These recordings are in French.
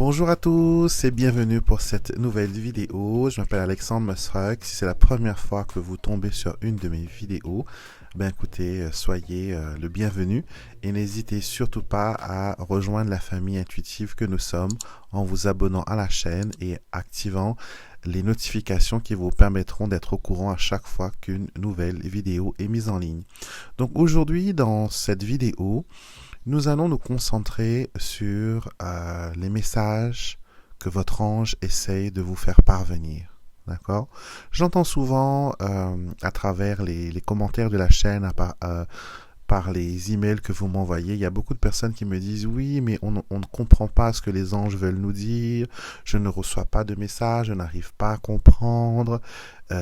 Bonjour à tous et bienvenue pour cette nouvelle vidéo. Je m'appelle Alexandre Mosruck. Si c'est la première fois que vous tombez sur une de mes vidéos, ben écoutez, soyez le bienvenu et n'hésitez surtout pas à rejoindre la famille intuitive que nous sommes en vous abonnant à la chaîne et activant les notifications qui vous permettront d'être au courant à chaque fois qu'une nouvelle vidéo est mise en ligne. Donc aujourd'hui, dans cette vidéo, nous allons nous concentrer sur les messages que votre ange essaye de vous faire parvenir. D'accord? J'entends souvent à travers les commentaires de la chaîne, par les emails que vous m'envoyez, il y a beaucoup de personnes qui me disent oui, mais on ne comprend pas ce que les anges veulent nous dire, je ne reçois pas de messages, je n'arrive pas à comprendre,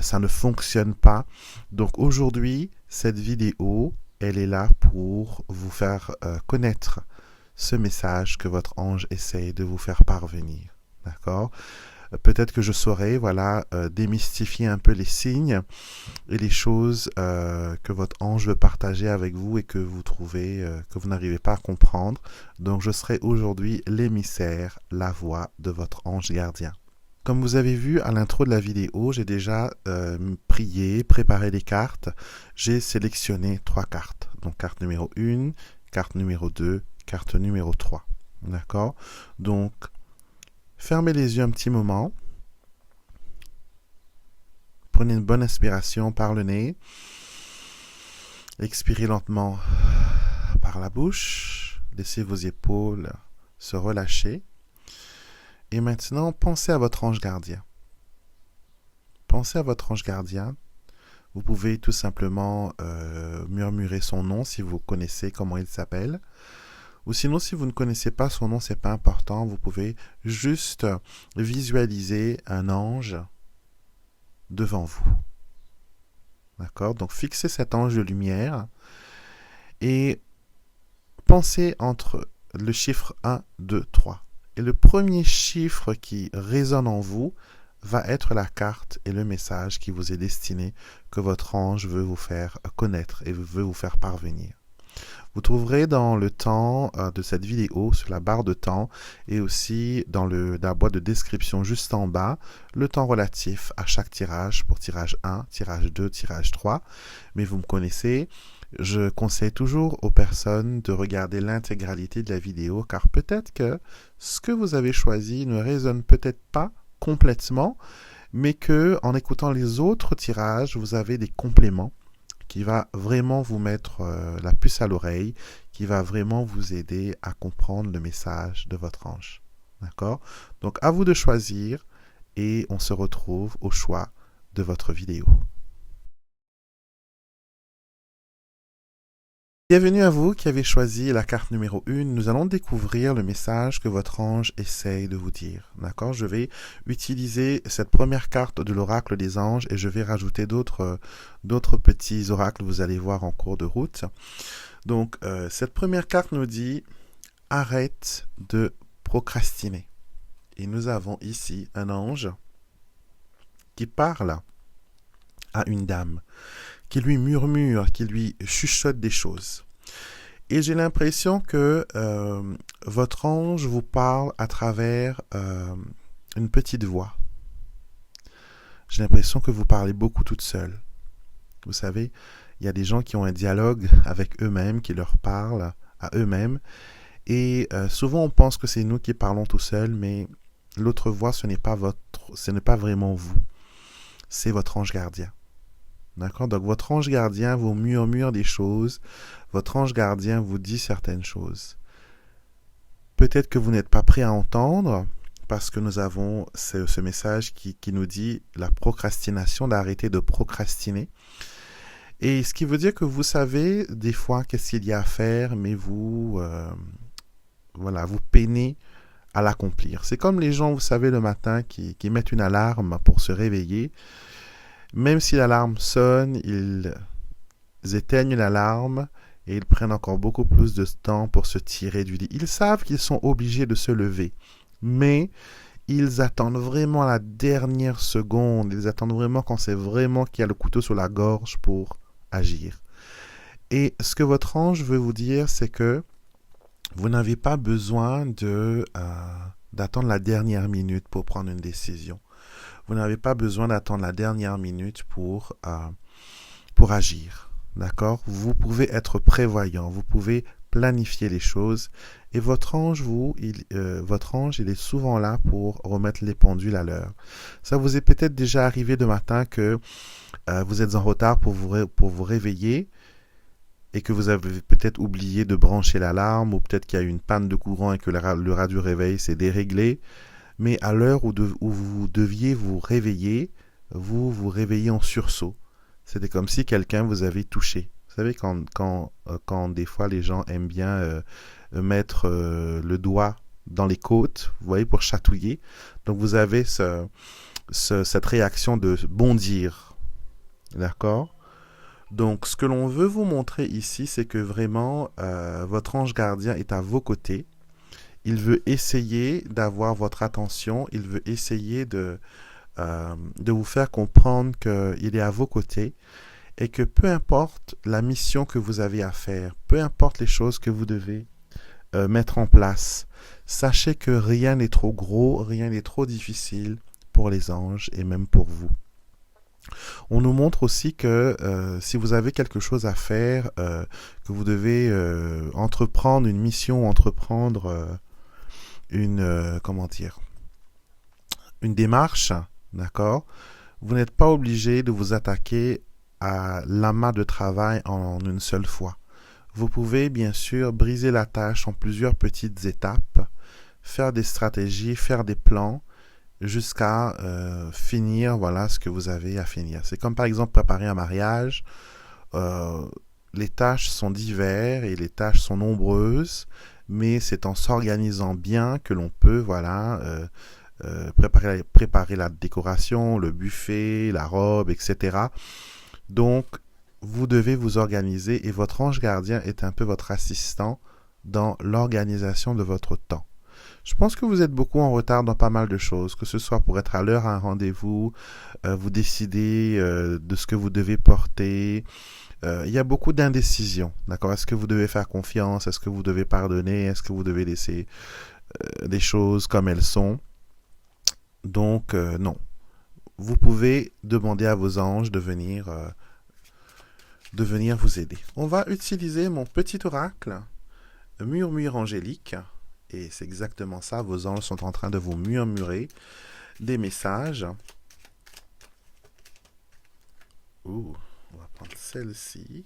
ça ne fonctionne pas. Donc aujourd'hui, cette vidéo, elle est là pour vous faire connaître ce message que votre ange essaye de vous faire parvenir. D'accord? Peut-être que je saurai, voilà, démystifier un peu les signes et les choses que votre ange veut partager avec vous et que vous trouvez, que vous n'arrivez pas à comprendre. Donc, je serai aujourd'hui l'émissaire, la voix de votre ange gardien. Comme vous avez vu à l'intro de la vidéo, j'ai déjà prié, préparé des cartes. J'ai sélectionné 3 cartes. Donc, carte numéro 1, carte numéro 2, carte numéro 3. D'accord? Donc, fermez les yeux un petit moment. Prenez une bonne inspiration par le nez. Expirez lentement par la bouche. Laissez vos épaules se relâcher. Et maintenant, pensez à votre ange gardien. Pensez à votre ange gardien. Vous pouvez tout simplement murmurer son nom si vous connaissez comment il s'appelle. Ou sinon, si vous ne connaissez pas son nom, c'est pas important. Vous pouvez juste visualiser un ange devant vous. D'accord? Donc, fixez cet ange de lumière et pensez entre le chiffre 1, 2, 3. Et le premier chiffre qui résonne en vous va être la carte et le message qui vous est destiné, que votre ange veut vous faire connaître et veut vous faire parvenir. Vous trouverez dans le temps de cette vidéo, sur la barre de temps, et aussi dans la boîte de description juste en bas, le temps relatif à chaque tirage, pour tirage 1, tirage 2, tirage 3. Mais vous me connaissez, je conseille toujours aux personnes de regarder l'intégralité de la vidéo, car peut-être que ce que vous avez choisi ne résonne peut-être pas complètement, mais que en écoutant les autres tirages, vous avez des compléments qui va vraiment vous mettre la puce à l'oreille, qui va vraiment vous aider à comprendre le message de votre ange. D'accord? Donc, à vous de choisir et on se retrouve au choix de votre vidéo. Bienvenue à vous qui avez choisi la carte numéro 1. Nous allons découvrir le message que votre ange essaye de vous dire. D'accord? Je vais utiliser cette première carte de l'oracle des anges et je vais rajouter d'autres petits oracles, vous allez voir en cours de route. Donc, cette première carte nous dit « Arrête de procrastiner ». Et nous avons ici un ange qui parle à une dame, qui lui murmure, qui lui chuchote des choses. Et j'ai l'impression que votre ange vous parle à travers une petite voix. J'ai l'impression que vous parlez beaucoup toute seule. Vous savez, il y a des gens qui ont un dialogue avec eux-mêmes, qui leur parlent à eux-mêmes. Et souvent, on pense que c'est nous qui parlons tout seuls, mais l'autre voix, ce n'est pas vraiment vous. C'est votre ange gardien. D'accord? Donc, votre ange gardien vous murmure des choses. Votre ange gardien vous dit certaines choses. Peut-être que vous n'êtes pas prêt à entendre parce que nous avons ce message qui nous dit la procrastination, d'arrêter de procrastiner. Et ce qui veut dire que vous savez des fois qu'est-ce qu'il y a à faire, mais vous peinez à l'accomplir. C'est comme les gens, vous savez, le matin qui mettent une alarme pour se réveiller. Même si l'alarme sonne, ils éteignent l'alarme et ils prennent encore beaucoup plus de temps pour se tirer du lit. Ils savent qu'ils sont obligés de se lever, mais ils attendent vraiment la dernière seconde. Ils attendent vraiment quand c'est vraiment qu'il y a le couteau sur la gorge pour agir. Et ce que votre ange veut vous dire, c'est que vous n'avez pas besoin de d'attendre la dernière minute pour prendre une décision. Vous n'avez pas besoin d'attendre la dernière minute pour agir. D'accord? Vous pouvez être prévoyant, vous pouvez planifier les choses et votre ange, il est souvent là pour remettre les pendules à l'heure. Ça vous est peut-être déjà arrivé de matin que vous êtes en retard pour vous réveiller et que vous avez peut-être oublié de brancher l'alarme ou peut-être qu'il y a eu une panne de courant et que le radio réveil s'est déréglé. Mais à l'heure où vous deviez vous réveiller, vous vous réveillez en sursaut. C'était comme si quelqu'un vous avait touché. Vous savez, quand des fois les gens aiment bien mettre le doigt dans les côtes, vous voyez, pour chatouiller. Donc vous avez cette réaction de bondir. D'accord? Donc ce que l'on veut vous montrer ici, c'est que vraiment, votre ange gardien est à vos côtés. Il veut essayer d'avoir votre attention, il veut essayer de vous faire comprendre qu'il est à vos côtés et que peu importe la mission que vous avez à faire, peu importe les choses que vous devez mettre en place, sachez que rien n'est trop gros, rien n'est trop difficile pour les anges et même pour vous. On nous montre aussi que si vous avez quelque chose à faire, que vous devez entreprendre une mission, entreprendre comment dire, une démarche, d'accord? Vous n'êtes pas obligé de vous attaquer à l'amas de travail en une seule fois. Vous pouvez bien sûr briser la tâche en plusieurs petites étapes, faire des stratégies, faire des plans, jusqu'à finir, voilà, ce que vous avez à finir. C'est comme par exemple préparer un mariage. Les tâches sont diverses et les tâches sont nombreuses, mais c'est en s'organisant bien que l'on peut, voilà, préparer la décoration, le buffet, la robe, etc. Donc, vous devez vous organiser et votre ange gardien est un peu votre assistant dans l'organisation de votre temps. Je pense que vous êtes beaucoup en retard dans pas mal de choses, que ce soit pour être à l'heure à un rendez-vous, vous décider de ce que vous devez porter. Il y a beaucoup d'indécision, d'accord? Est-ce que vous devez faire confiance? Est-ce que vous devez pardonner? Est-ce que vous devez laisser les choses comme elles sont? Donc, non. Vous pouvez demander à vos anges de venir vous aider. On va utiliser mon petit oracle, murmure angélique. Et c'est exactement ça, vos anges sont en train de vous murmurer des messages. Ouh, on va prendre celle-ci.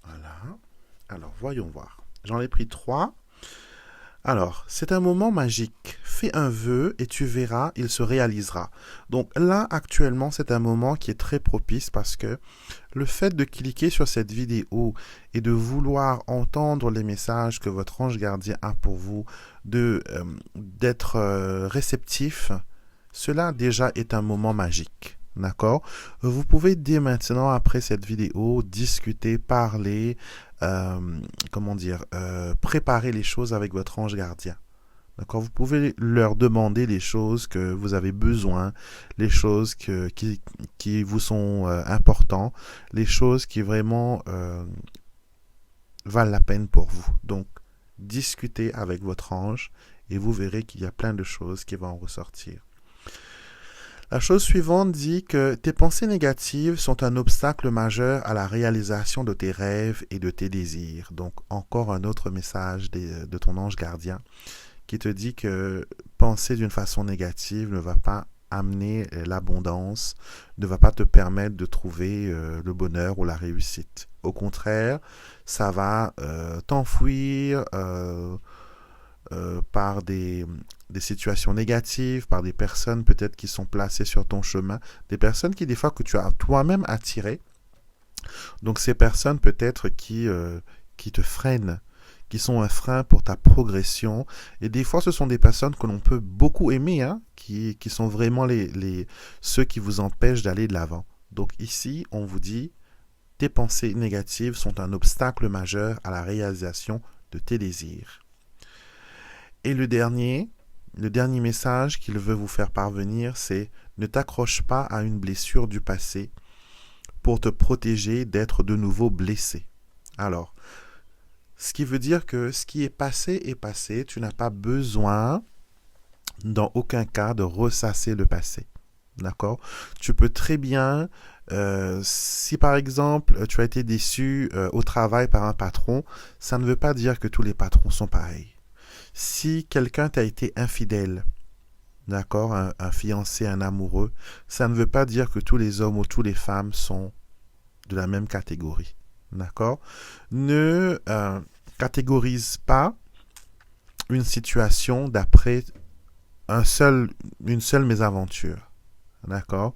Voilà. Alors, voyons voir. J'en ai pris 3. Alors, c'est un moment magique. Fais un vœu et tu verras, il se réalisera. Donc là, actuellement, c'est un moment qui est très propice parce que le fait de cliquer sur cette vidéo et de vouloir entendre les messages que votre ange gardien a pour vous, d'être réceptif, cela déjà est un moment magique. D'accord? Vous pouvez dès maintenant, après cette vidéo, discuter, parler, préparer les choses avec votre ange gardien. D'accord? Vous pouvez leur demander les choses que vous avez besoin, les choses qui vous sont importantes, les choses qui vraiment valent la peine pour vous. Donc, discutez avec votre ange et vous verrez qu'il y a plein de choses qui vont en ressortir. La chose suivante dit que tes pensées négatives sont un obstacle majeur à la réalisation de tes rêves et de tes désirs. Donc, encore un autre message de ton ange gardien qui te dit que penser d'une façon négative ne va pas amener l'abondance, ne va pas te permettre de trouver le bonheur ou la réussite. Au contraire, ça va t'enfouir par des situations négatives, par des personnes peut-être qui sont placées sur ton chemin, des personnes qui des fois que tu as toi-même attirées. Donc ces personnes peut-être qui te freinent, qui sont un frein pour ta progression. Et des fois, ce sont des personnes que l'on peut beaucoup aimer, hein, qui sont vraiment ceux qui vous empêchent d'aller de l'avant. Donc ici, on vous dit, tes pensées négatives sont un obstacle majeur à la réalisation de tes désirs. Et le dernier message qu'il veut vous faire parvenir, c'est ne t'accroche pas à une blessure du passé pour te protéger d'être de nouveau blessé. Alors, Ce qui veut dire que ce qui est passé, tu n'as pas besoin dans aucun cas de ressasser le passé. D'accord? Tu peux très bien, si par exemple tu as été déçu au travail par un patron, ça ne veut pas dire que tous les patrons sont pareils. Si quelqu'un t'a été infidèle, d'accord, un fiancé, un amoureux, ça ne veut pas dire que tous les hommes ou toutes les femmes sont de la même catégorie. D'accord? Ne catégorise pas une situation d'après une seule mésaventure. D'accord?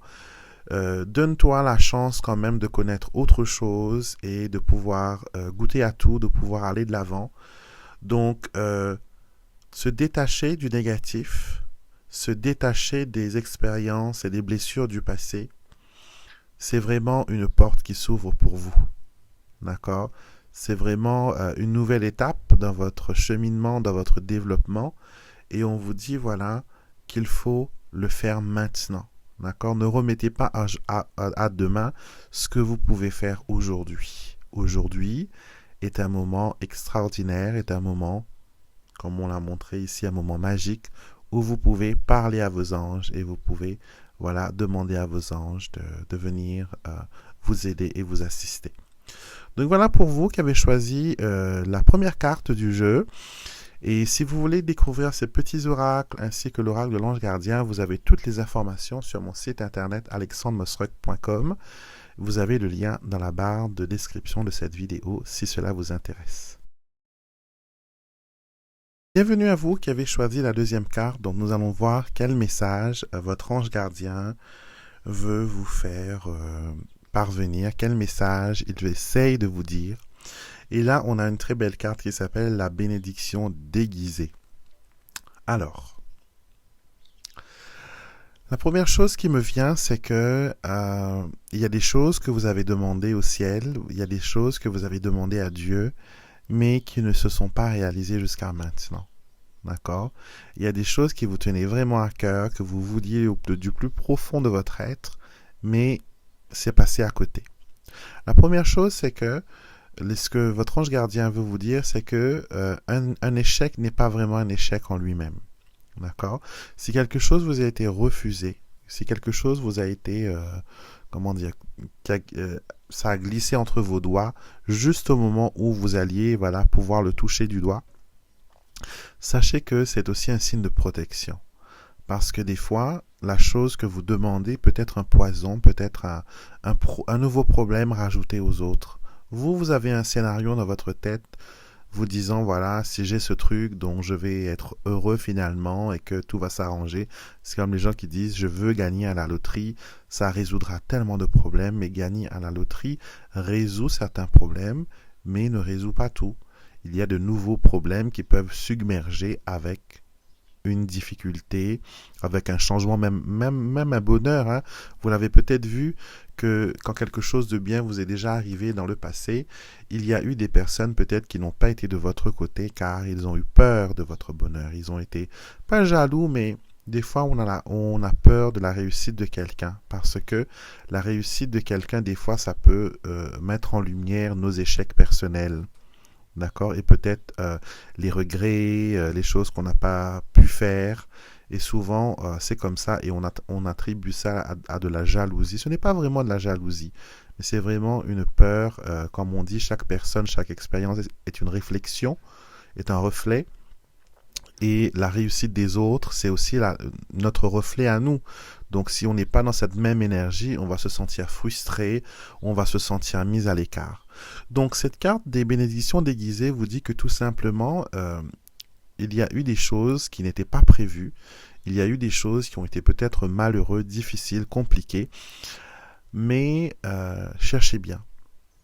Donne-toi la chance quand même de connaître autre chose et de pouvoir goûter à tout, de pouvoir aller de l'avant. Donc, se détacher du négatif, se détacher des expériences et des blessures du passé, c'est vraiment une porte qui s'ouvre pour vous. D'accord? C'est vraiment une nouvelle étape dans votre cheminement, dans votre développement. Et on vous dit, voilà, qu'il faut le faire maintenant. D'accord? Ne remettez pas à demain ce que vous pouvez faire aujourd'hui. Aujourd'hui est un moment extraordinaire, est un moment, comme on l'a montré ici, un moment magique où vous pouvez parler à vos anges et vous pouvez, voilà, demander à vos anges de venir vous aider et vous assister. Donc voilà pour vous qui avez choisi la première carte du jeu. Et si vous voulez découvrir ces petits oracles ainsi que l'oracle de l'ange gardien, vous avez toutes les informations sur mon site internet alexandremosruck.com. Vous avez le lien dans la barre de description de cette vidéo si cela vous intéresse. Bienvenue à vous qui avez choisi la deuxième carte, donc nous allons voir quel message votre ange gardien veut vous faire parvenir, quel message il essaye de vous dire. Et là, on a une très belle carte qui s'appelle la bénédiction déguisée. Alors, la première chose qui me vient, c'est que il y a des choses que vous avez demandées au ciel, il y a des choses que vous avez demandées à Dieu, mais qui ne se sont pas réalisées jusqu'à maintenant. D'accord? Il y a des choses qui vous tenaient vraiment à cœur, que vous vouliez du plus profond de votre être, mais c'est passé à côté. La première chose, c'est que ce que votre ange gardien veut vous dire, c'est que un échec n'est pas vraiment un échec en lui-même. D'accord? Si quelque chose vous a été refusé, si quelque chose vous a été, comment dire, ça a glissé entre vos doigts, juste au moment où vous alliez, voilà, pouvoir le toucher du doigt, sachez que c'est aussi un signe de protection. Parce que des fois, la chose que vous demandez peut être un poison, peut être un nouveau problème rajouté aux autres. Vous avez un scénario dans votre tête vous disant, voilà, si j'ai ce truc dont je vais être heureux finalement et que tout va s'arranger. C'est comme les gens qui disent, je veux gagner à la loterie, ça résoudra tellement de problèmes, mais gagner à la loterie résout certains problèmes, mais ne résout pas tout. Il y a de nouveaux problèmes qui peuvent submerger avec une difficulté, avec un changement, même un bonheur. Hein. Vous l'avez peut-être vu que quand quelque chose de bien vous est déjà arrivé dans le passé, il y a eu des personnes peut-être qui n'ont pas été de votre côté car ils ont eu peur de votre bonheur. Ils ont été pas jaloux, mais des fois on a peur de la réussite de quelqu'un parce que la réussite de quelqu'un, des fois, ça peut mettre en lumière nos échecs personnels. D'accord? Et peut-être les regrets, les choses qu'on n'a pas pu faire. Et souvent, c'est comme ça et on attribue ça à de la jalousie. Ce n'est pas vraiment de la jalousie, mais c'est vraiment une peur. Comme on dit, chaque personne, chaque expérience est une réflexion, est un reflet. Et la réussite des autres, c'est aussi notre reflet à nous. Donc si on n'est pas dans cette même énergie, on va se sentir frustré, on va se sentir mis à l'écart. Donc cette carte des bénédictions déguisées vous dit que tout simplement, il y a eu des choses qui n'étaient pas prévues, il y a eu des choses qui ont été peut-être malheureuses, difficiles, compliquées, mais cherchez bien.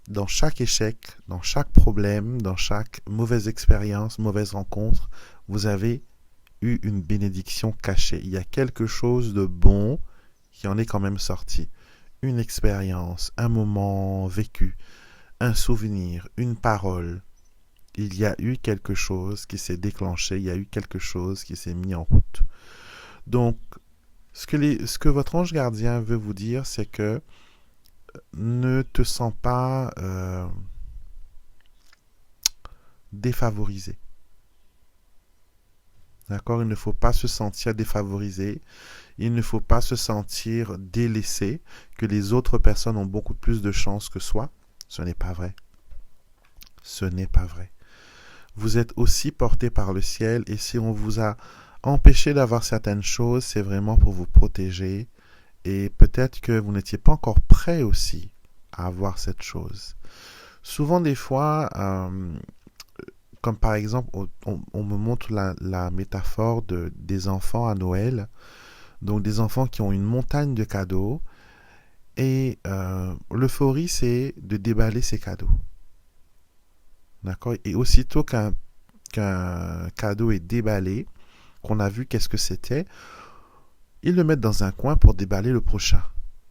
Dans chaque échec, dans chaque problème, dans chaque mauvaise expérience, mauvaise rencontre, vous avez eu une bénédiction cachée. Il y a quelque chose de bon qui en est quand même sorti. Une expérience, un moment vécu, un souvenir, une parole. Il y a eu quelque chose qui s'est déclenché, il y a eu quelque chose qui s'est mis en route. Donc, ce que votre ange gardien veut vous dire, c'est que ne te sens pas défavorisé. D'accord? Il ne faut pas se sentir défavorisé. Il ne faut pas se sentir délaissé, que les autres personnes ont beaucoup plus de chances que soi. Ce n'est pas vrai. Ce n'est pas vrai. Vous êtes aussi porté par le ciel et si on vous a empêché d'avoir certaines choses, c'est vraiment pour vous protéger et peut-être que vous n'étiez pas encore prêt aussi à avoir cette chose. Souvent des fois, comme par exemple, on me montre la métaphore des enfants à Noël, donc des enfants qui ont une montagne de cadeaux et l'euphorie c'est de déballer ces cadeaux. D'accord? Et aussitôt qu'un cadeau est déballé, qu'on a vu qu'est-ce que c'était, ils le mettent dans un coin pour déballer le prochain.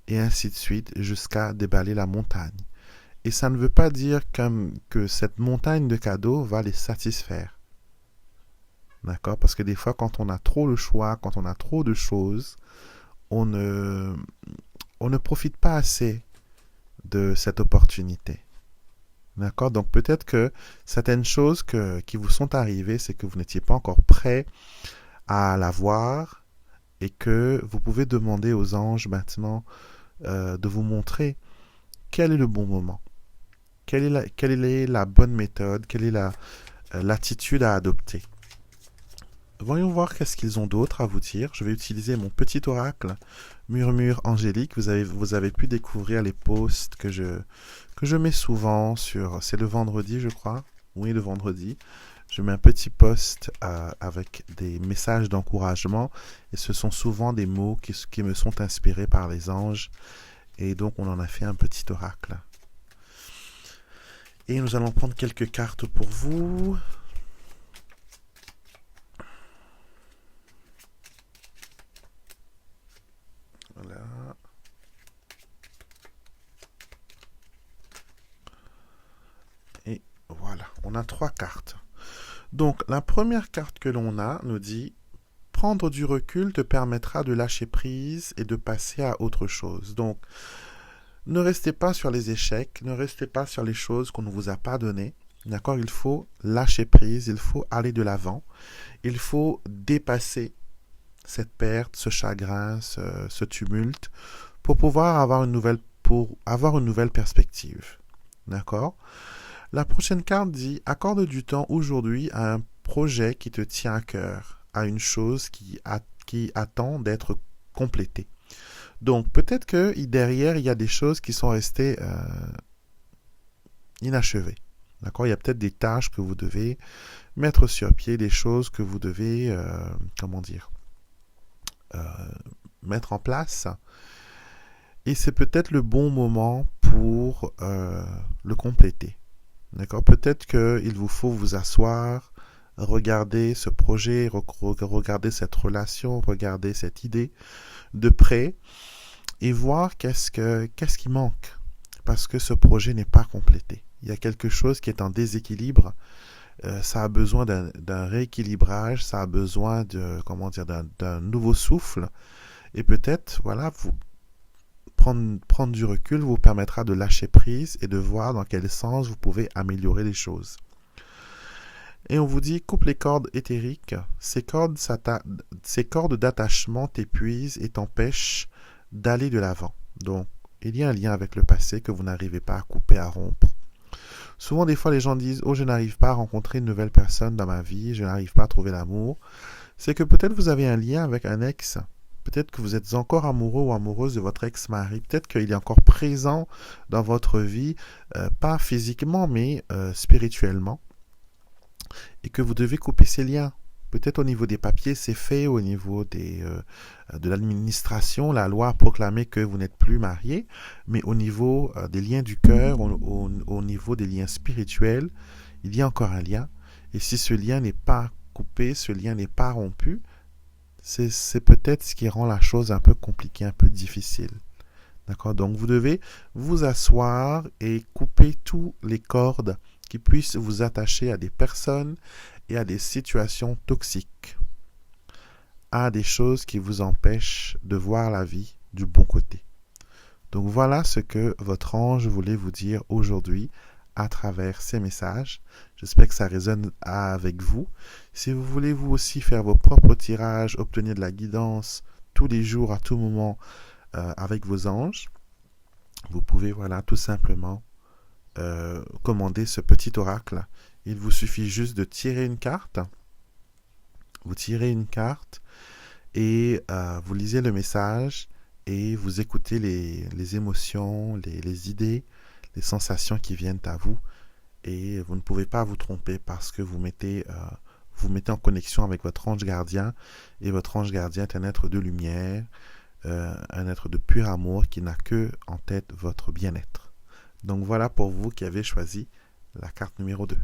Et ainsi de suite jusqu'à déballer la montagne. Et ça ne veut pas dire que cette montagne de cadeaux va les satisfaire. D'accord? Parce que des fois, quand on a trop le choix, quand on a trop de choses, on ne profite pas assez de cette opportunité. D'accord? Donc peut-être que certaines choses qui vous sont arrivées, c'est que vous n'étiez pas encore prêt à la voir et que vous pouvez demander aux anges maintenant de vous montrer quel est le bon moment, quelle est la bonne méthode, quelle est l'attitude à adopter. Voyons voir qu'est-ce qu'ils ont d'autre à vous dire. Je vais utiliser mon petit oracle Murmure Angélique. Vous avez pu découvrir les posts que je mets souvent sur... C'est le vendredi, je crois. Oui, le vendredi. Je mets un petit post avec des messages d'encouragement. Et ce sont souvent des mots qui me sont inspirés par les anges. Et donc, on en a fait un petit oracle. Et nous allons prendre quelques cartes pour vous. Voilà. Et voilà, on a 3 cartes. Donc, la première carte que l'on a nous dit « Prendre du recul te permettra de lâcher prise et de passer à autre chose. » Donc, ne restez pas sur les échecs, ne restez pas sur les choses qu'on ne vous a pas données. D'accord? Il faut lâcher prise, il faut aller de l'avant. Il faut dépasser cette perte, ce chagrin, ce tumulte, pour pouvoir avoir une nouvelle perspective. D'accord? La prochaine carte dit « Accorde du temps aujourd'hui à un projet qui te tient à cœur, à une chose qui attend d'être complétée. » Donc, peut-être que derrière, il y a des choses qui sont restées inachevées. D'accord? Il y a peut-être des tâches que vous devez mettre sur pied, des choses que vous devez, mettre en place. Et c'est peut-être le bon moment pour le compléter. D'accord? Peut-être qu'il vous faut vous asseoir, regarder ce projet, regarder cette relation, regarder cette idée de près et voir qu'est-ce qui manque parce que ce projet n'est pas complété. Il y a quelque chose qui est en déséquilibre. Ça a besoin d'un rééquilibrage, ça a besoin d'un nouveau souffle. Et peut-être, voilà, prendre du recul vous permettra de lâcher prise et de voir dans quel sens vous pouvez améliorer les choses. Et on vous dit, coupe les cordes éthériques. Ces cordes d'attachement t'épuisent et t'empêchent d'aller de l'avant. Donc, il y a un lien avec le passé que vous n'arrivez pas à couper, à rompre. Souvent, des fois, les gens disent « Oh, je n'arrive pas à rencontrer une nouvelle personne dans ma vie, je n'arrive pas à trouver l'amour. » C'est que peut-être vous avez un lien avec un ex. Peut-être que vous êtes encore amoureux ou amoureuse de votre ex-mari. Peut-être qu'il est encore présent dans votre vie, pas physiquement, mais spirituellement. Et que vous devez couper ces liens. Peut-être au niveau des papiers, c'est fait, au niveau de l'administration, la loi a proclamé que vous n'êtes plus marié, mais au niveau des liens du cœur, au niveau des liens spirituels, il y a encore un lien. Et si ce lien n'est pas coupé, ce lien n'est pas rompu, c'est peut-être ce qui rend la chose un peu compliquée, un peu difficile. D'accord? Donc vous devez vous asseoir et couper toutes les cordes qui puissent vous attacher à des personnes et à des situations toxiques, à des choses qui vous empêchent de voir la vie du bon côté. Donc voilà ce que votre ange voulait vous dire aujourd'hui à travers ces messages. J'espère que ça résonne avec vous. Si vous voulez vous aussi faire vos propres tirages, obtenir de la guidance tous les jours, à tout moment, avec vos anges, vous pouvez voilà tout simplement commander ce petit oracle. Il vous suffit juste de tirer une carte. Vous tirez une carte et vous lisez le message et vous écoutez les émotions, les idées, les sensations qui viennent à vous. Et vous ne pouvez pas vous tromper parce que vous mettez en connexion avec votre ange gardien. Et votre ange gardien est un être de lumière, un être de pur amour qui n'a que en tête votre bien-être. Donc voilà pour vous qui avez choisi la carte numéro 2.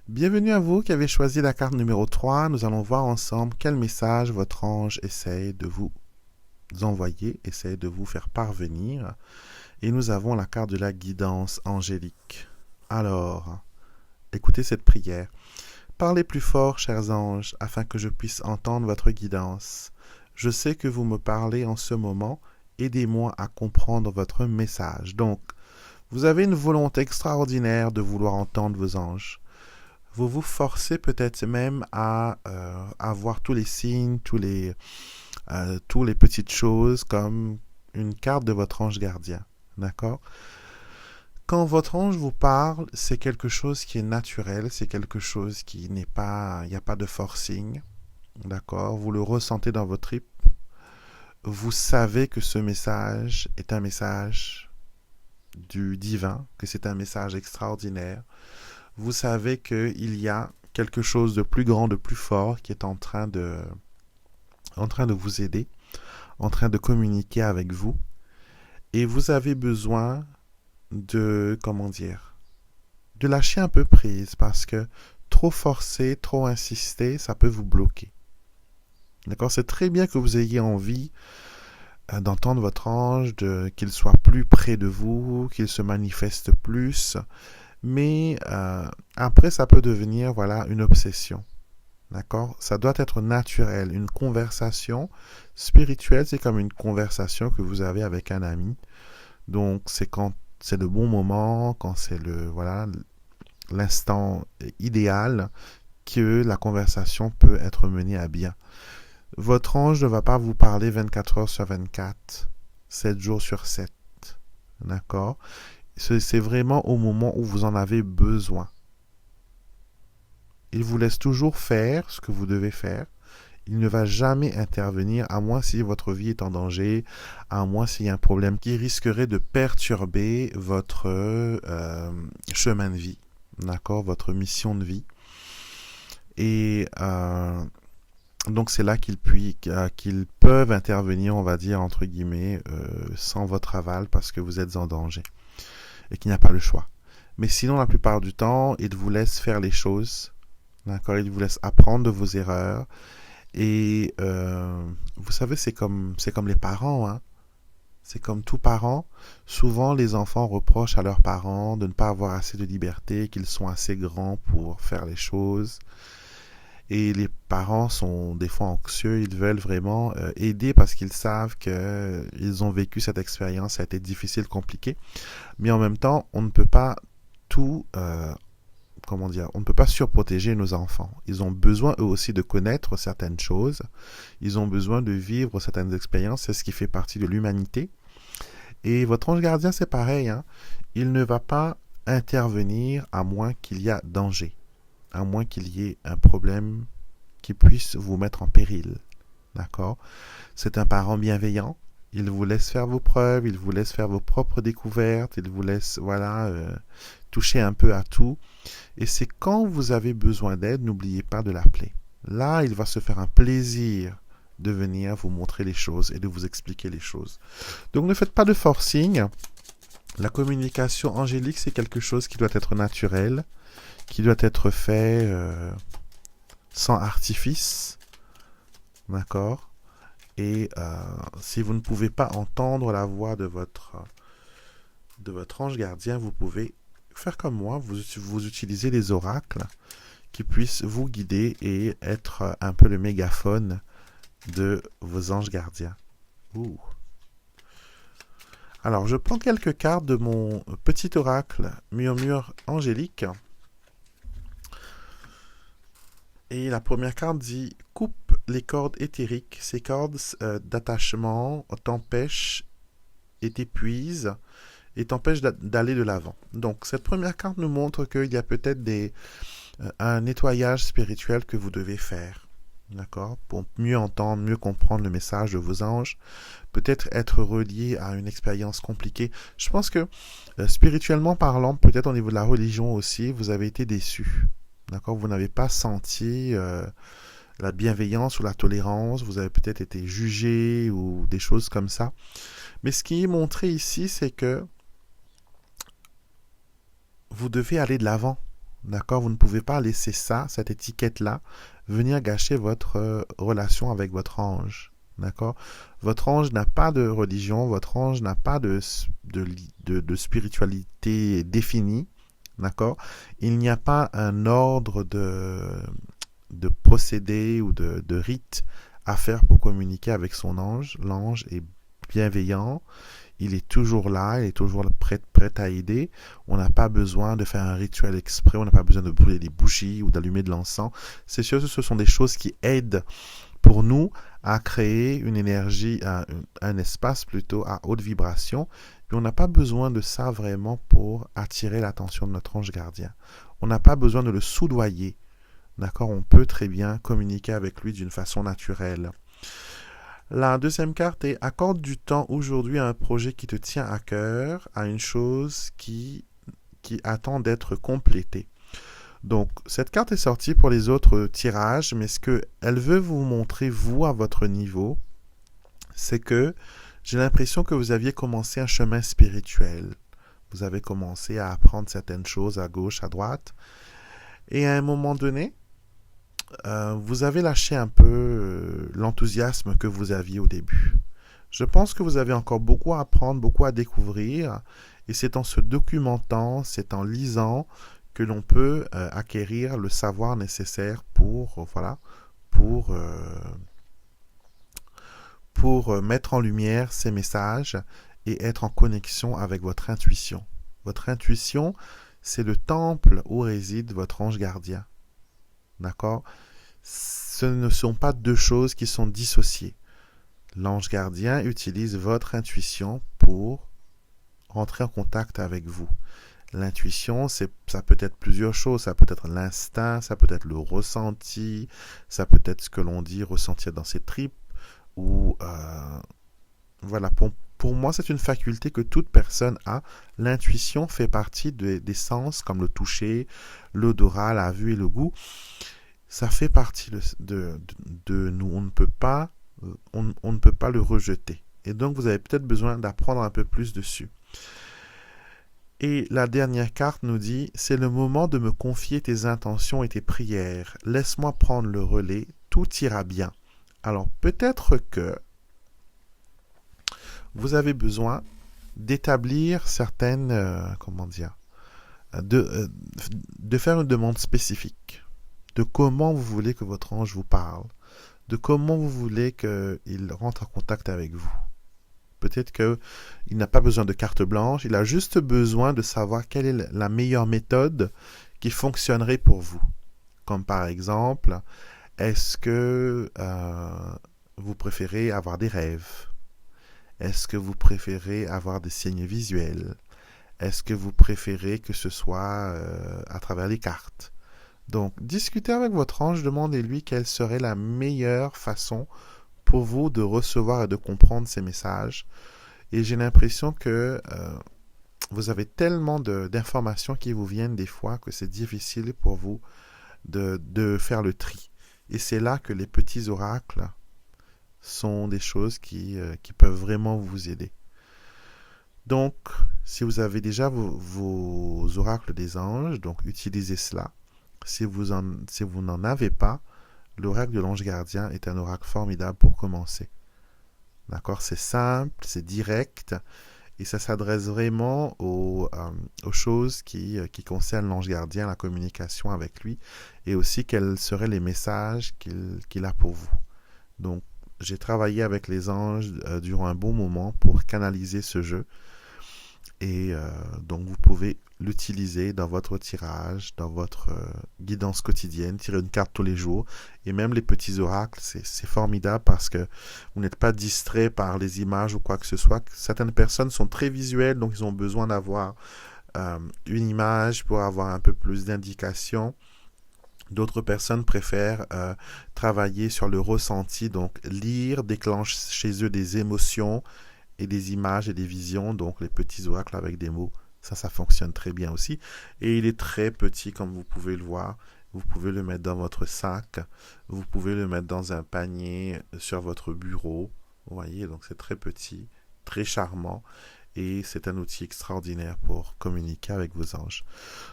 Bienvenue à vous qui avez choisi la carte numéro 3. Nous allons voir ensemble quel message votre ange essaye de vous envoyer, essaye de vous faire parvenir. Et nous avons la carte de la guidance angélique. Alors, écoutez cette prière. Parlez plus fort, chers anges, afin que je puisse entendre votre guidance. Je sais que vous me parlez en ce moment. Aidez-moi à comprendre votre message. Donc, vous avez une volonté extraordinaire de vouloir entendre vos anges. Vous vous forcez peut-être même à voir tous les signes, toutes les petites choses comme une carte de votre ange gardien. D'accord? Quand votre ange vous parle, c'est quelque chose qui est naturel, c'est quelque chose qui n'est pas... Il n'y a pas de forcing. D'accord? Vous le ressentez dans votre tripes. Vous savez que ce message est un message du divin, que c'est un message extraordinaire. Vous savez qu'il y a quelque chose de plus grand, de plus fort qui est en train de vous aider, en train de communiquer avec vous. Et vous avez besoin de lâcher un peu prise parce que trop forcer, trop insister, ça peut vous bloquer. D'accord? C'est très bien que vous ayez envie d'entendre votre ange, qu'il soit plus près de vous, qu'il se manifeste plus. Mais après, ça peut devenir une obsession. D'accord? Ça doit être naturel. Une conversation spirituelle, c'est comme une conversation que vous avez avec un ami. Donc, c'est quand c'est le bon moment, quand c'est l'instant idéal que la conversation peut être menée à bien. Votre ange ne va pas vous parler 24 heures sur 24, 7 jours sur 7. D'accord? C'est vraiment au moment où vous en avez besoin. Il vous laisse toujours faire ce que vous devez faire. Il ne va jamais intervenir, à moins si votre vie est en danger, à moins s'il y a un problème qui risquerait de perturber votre chemin de vie, d'accord, votre mission de vie. Et donc c'est là qu'ils peuvent intervenir, on va dire, entre guillemets, sans votre aval parce que vous êtes en danger et qu'il n'y a pas le choix. Mais sinon, la plupart du temps, il vous laisse faire les choses, d'accord, il vous laisse apprendre de vos erreurs. Et vous savez, c'est comme les parents, hein. C'est comme tout parent. Souvent, les enfants reprochent à leurs parents de ne pas avoir assez de liberté, qu'ils sont assez grands pour faire les choses. Et les parents sont des fois anxieux, ils veulent vraiment aider parce qu'ils savent qu'ils ont vécu cette expérience, ça a été difficile, compliqué. Mais en même temps, on ne peut pas tout... on ne peut pas surprotéger nos enfants. Ils ont besoin eux aussi de connaître certaines choses. Ils ont besoin de vivre certaines expériences. C'est ce qui fait partie de l'humanité. Et votre ange gardien, c'est pareil, hein. Il ne va pas intervenir à moins qu'il y a danger, à moins qu'il y ait un problème qui puisse vous mettre en péril. D'accord? C'est un parent bienveillant. Il vous laisse faire vos preuves, il vous laisse faire vos propres découvertes, il vous laisse toucher un peu à tout. Et c'est quand vous avez besoin d'aide, n'oubliez pas de l'appeler. Là, il va se faire un plaisir de venir vous montrer les choses et de vous expliquer les choses. Donc ne faites pas de forcing. La communication angélique, c'est quelque chose qui doit être naturel, qui doit être fait sans artifice. D'accord? Et si vous ne pouvez pas entendre la voix de votre ange gardien, vous pouvez faire comme moi, vous utilisez les oracles qui puisse vous guider et être un peu le mégaphone de vos anges gardiens. Ouh. Alors, je prends quelques cartes de mon petit oracle murmure angélique. Et la première carte dit « Coupe les cordes éthériques. Ces cordes d'attachement t'empêchent et t'épuisent et t'empêchent d'aller de l'avant. » Donc, cette première carte nous montre qu'il y a peut-être un nettoyage spirituel que vous devez faire. D'accord? Pour mieux entendre, mieux comprendre le message de vos anges. Peut-être être relié à une expérience compliquée. Je pense que, spirituellement parlant, peut-être au niveau de la religion aussi, vous avez été déçus. D'accord? Vous n'avez pas senti la bienveillance ou la tolérance. Vous avez peut-être été jugé ou des choses comme ça. Mais ce qui est montré ici, c'est que vous devez aller de l'avant. D'accord? Vous ne pouvez pas laisser ça, cette étiquette-là, venir gâcher votre relation avec votre ange. D'accord? Votre ange n'a pas de religion, votre ange n'a pas de spiritualité définie. D'accord? Il n'y a pas un ordre de procédés ou de rites à faire pour communiquer avec son ange. L'ange est bienveillant. Il est toujours là, il est toujours prêt à aider. On n'a pas besoin de faire un rituel exprès, on n'a pas besoin de brûler des bougies ou d'allumer de l'encens. C'est sûr que ce sont des choses qui aident pour nous à créer une énergie, un espace plutôt à haute vibration. Puis on n'a pas besoin de ça vraiment pour attirer l'attention de notre ange gardien. On n'a pas besoin de le soudoyer. D'accord? On peut très bien communiquer avec lui d'une façon naturelle. La deuxième carte est « Accorde du temps aujourd'hui à un projet qui te tient à cœur, à une chose qui attend d'être complétée. » Donc, cette carte est sortie pour les autres tirages, mais ce qu'elle veut vous montrer, vous, à votre niveau, c'est que j'ai l'impression que vous aviez commencé un chemin spirituel. Vous avez commencé à apprendre certaines choses à gauche, à droite, et à un moment donné, vous avez lâché un peu l'enthousiasme que vous aviez au début. Je pense que vous avez encore beaucoup à apprendre, beaucoup à découvrir, et c'est en se documentant, c'est en lisant que l'on peut acquérir le savoir nécessaire pour mettre en lumière ces messages et être en connexion avec votre intuition. Votre intuition, c'est le temple où réside votre ange gardien. D'accord? Ce ne sont pas deux choses qui sont dissociées. L'ange gardien utilise votre intuition pour rentrer en contact avec vous. L'intuition, ça peut être plusieurs choses. Ça peut être l'instinct, ça peut être le ressenti, ça peut être ce que l'on dit ressentir dans ses tripes. Ou voilà, pour moi, c'est une faculté que toute personne a. L'intuition fait partie des sens comme le toucher, l'odorat, la vue et le goût. Ça fait partie de nous. On ne peut pas le rejeter. Et donc, vous avez peut-être besoin d'apprendre un peu plus dessus. Et la dernière carte nous dit « C'est le moment de me confier tes intentions et tes prières. Laisse-moi prendre le relais. Tout ira bien. » Alors, peut-être que vous avez besoin d'établir certaines, de faire une demande spécifique de comment vous voulez que votre ange vous parle, de comment vous voulez qu'il rentre en contact avec vous. Peut-être qu'il n'a pas besoin de carte blanche, il a juste besoin de savoir quelle est la meilleure méthode qui fonctionnerait pour vous. Comme par exemple, est-ce que vous préférez avoir des rêves? Est-ce que vous préférez avoir des signes visuels? Est-ce que vous préférez que ce soit à travers les cartes? Donc, discutez avec votre ange, demandez-lui quelle serait la meilleure façon pour vous de recevoir et de comprendre ces messages. Et j'ai l'impression que vous avez tellement d'informations qui vous viennent des fois que c'est difficile pour vous de faire le tri. Et c'est là que les petits oracles sont des choses qui peuvent vraiment vous aider. Donc, si vous avez déjà vos oracles des anges, donc utilisez cela. Si vous n'en avez pas, l'oracle de l'ange gardien est un oracle formidable pour commencer. D'accord? C'est simple, c'est direct Et ça s'adresse vraiment aux choses qui concernent l'ange gardien, la communication avec lui, et aussi quels seraient les messages qu'il a pour vous. Donc, j'ai travaillé avec les anges durant un bon moment pour canaliser ce jeu. Et donc, vous pouvez l'utiliser dans votre tirage, dans votre guidance quotidienne, tirer une carte tous les jours. Et même les petits oracles, c'est formidable parce que vous n'êtes pas distrait par les images ou quoi que ce soit. Certaines personnes sont très visuelles, donc ils ont besoin d'avoir une image pour avoir un peu plus d'indications. D'autres personnes préfèrent travailler sur le ressenti, donc lire déclenche chez eux des émotions et des images et des visions, donc les petits oracles avec des mots, ça fonctionne très bien aussi. Et il est très petit comme vous pouvez le voir. Vous pouvez le mettre dans votre sac, vous pouvez le mettre dans un panier sur votre bureau. Vous voyez, donc c'est très petit, très charmant. Et c'est un outil extraordinaire pour communiquer avec vos anges.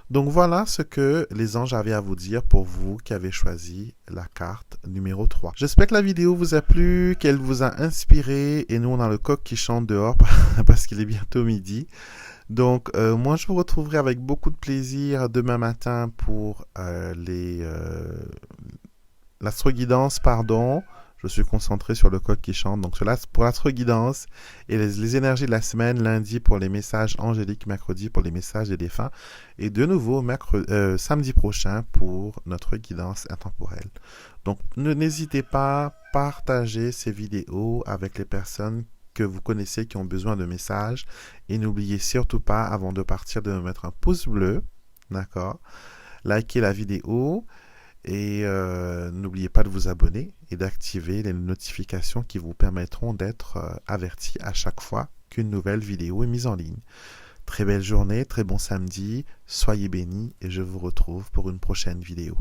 Donc voilà ce que les anges avaient à vous dire pour vous qui avez choisi la carte numéro 3. J'espère que la vidéo vous a plu, qu'elle vous a inspiré. Et nous, on a le coq qui chante dehors parce qu'il est bientôt midi. Donc moi, je vous retrouverai avec beaucoup de plaisir demain matin pour l'astro-guidance, pardon. Je suis concentré sur le coq qui chante. Donc, pour l'astro-guidance et les énergies de la semaine, lundi pour les messages angéliques, mercredi pour les messages des défunts. Et de nouveau, samedi prochain pour notre guidance intemporelle. Donc, n'hésitez pas à partager ces vidéos avec les personnes que vous connaissez qui ont besoin de messages. Et n'oubliez surtout pas, avant de partir, de me mettre un pouce bleu. D'accord? Likez la vidéo. Et n'oubliez pas de vous abonner et d'activer les notifications qui vous permettront d'être avertis à chaque fois qu'une nouvelle vidéo est mise en ligne. Très belle journée, très bon samedi, soyez bénis et je vous retrouve pour une prochaine vidéo.